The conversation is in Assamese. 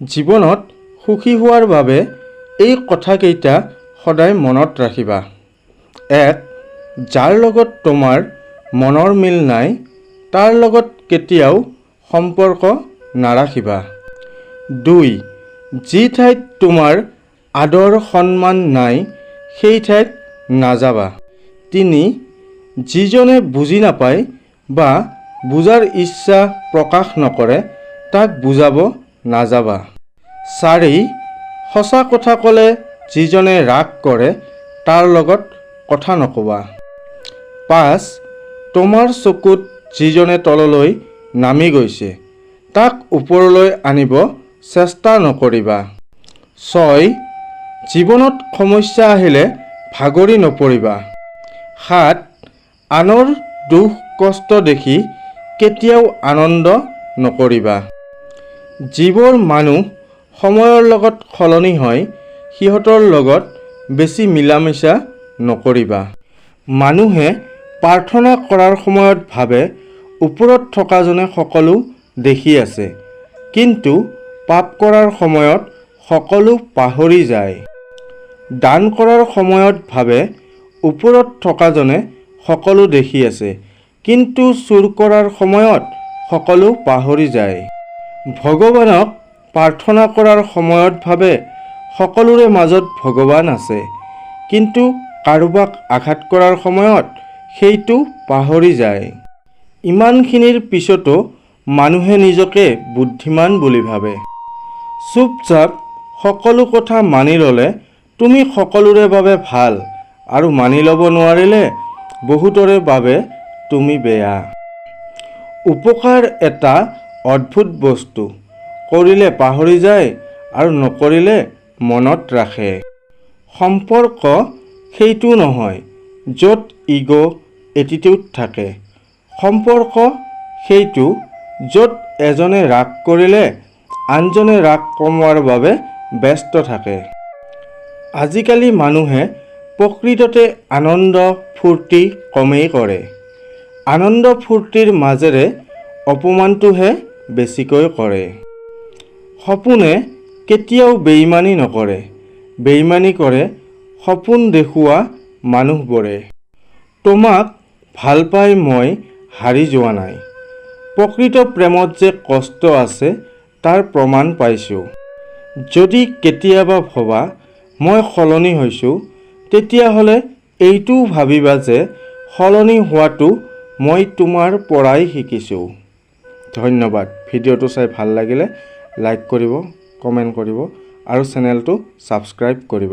জীৱনত সুখী হোৱাৰ বাবে এই কথাকেইটা সদায় মনত ৰাখিবা। 1. যাৰ লগত তোমাৰ মনৰ মিল নাই তাৰ লগত কেতিয়াও সম্পৰ্ক নাৰাখিবা। 2. যি ঠাইত তোমাৰ আদৰ সন্মান নাই সেই ঠাইত নাযাবা। 3. যিজনে বুজি নাপায় বা বুজাৰ ইচ্ছা প্ৰকাশ নকৰে তাক বুজাব নাযাবা। 4. সঁচা কথা ক'লে যিজনে ৰাগ কৰে তাৰ লগত কথা নকবা। 5. তোমাৰ চকুত যিজনে তললৈ নামি গৈছে তাক ওপৰলৈ আনিব চেষ্টা নকৰিবা। 6. জীৱনত সমস্যা আহিলে ভাগৰি নপৰিবা। 7. আনৰ দুখ কষ্ট দেখি কেতিয়াও আনন্দ নকৰিবা। যিবোৰ মানুহ সময়ৰ লগত সলনি হয় সিহঁতৰ লগত বেছি মিলা-মিছা নকৰিবা। মানুহে প্ৰাৰ্থনা কৰাৰ সময়ত ভাবে ওপৰত থকাজনে সকলো দেখি আছে, কিন্তু পাপ কৰাৰ সময়ত সকলো পাহৰি যায়। দান কৰাৰ সময়ত ভাবে ওপৰত থকাজনে সকলো দেখি আছে, কিন্তু চুৰ কৰাৰ সময়ত সকলো পাহৰি যায়। ভগৱানক প্ৰাৰ্থনা কৰাৰ সময়ত ভাবে সকলোৰে মাজত ভগৱান আছে, কিন্তু কাৰোবাক আঘাত কৰাৰ সময়ত সেইটো পাহৰি যায়। ইমানখিনিৰ পিছতো মানুহে নিজকে বুদ্ধিমান বুলি ভাবে। চুপচাপ সকলো কথা মানি ল'লে তুমি সকলোৰে বাবে ভাল, আৰু মানি ল'ব নোৱাৰিলে বহুতৰে বাবে তুমি বেয়া। উপকাৰ এটা অদ্ভুত বস্তু, কৰিলে পাহৰি যায় আৰু নকৰিলে মনত ৰাখে। সম্পৰ্ক সেইটো নহয় য'ত ইগ' এটিটিউড থাকে। সম্পৰ্ক সেইটো য'ত এজনে ৰাগ কৰিলে আনজনে ৰাগ কমোৱাৰ বাবে ব্যস্ত থাকে। আজিকালি মানুহে প্ৰকৃততে আনন্দ ফূৰ্তি কমেই কৰে। আনন্দ ফূৰ্তিৰ মাজেৰে অপমানটোহে বেছিকৈ কৰে। সপোনে কেতিয়াও বেইমানি নকৰে, বেইমানি কৰে সপোন দেখুওৱা মানুহবোৰে। তোমাক ভাল পাই মই হাৰি যোৱা নাই। প্ৰকৃত প্ৰেমত যে কষ্ট আছে তাৰ প্ৰমাণ পাইছোঁ। যদি কেতিয়াবা ভবা মই সলনি হৈছোঁ, তেতিয়াহ'লে এইটোও ভাবিবা যে সলনি হোৱাটো মই তোমাৰ পৰাই শিকিছোঁ। ধন্যবাদ। ভিডিঅ'টো চাই ভাল লাগিলে লাইক কৰিব, কমেণ্ট কৰিব আৰু চেনেলটো ছাবস্ক্ৰাইব কৰিব।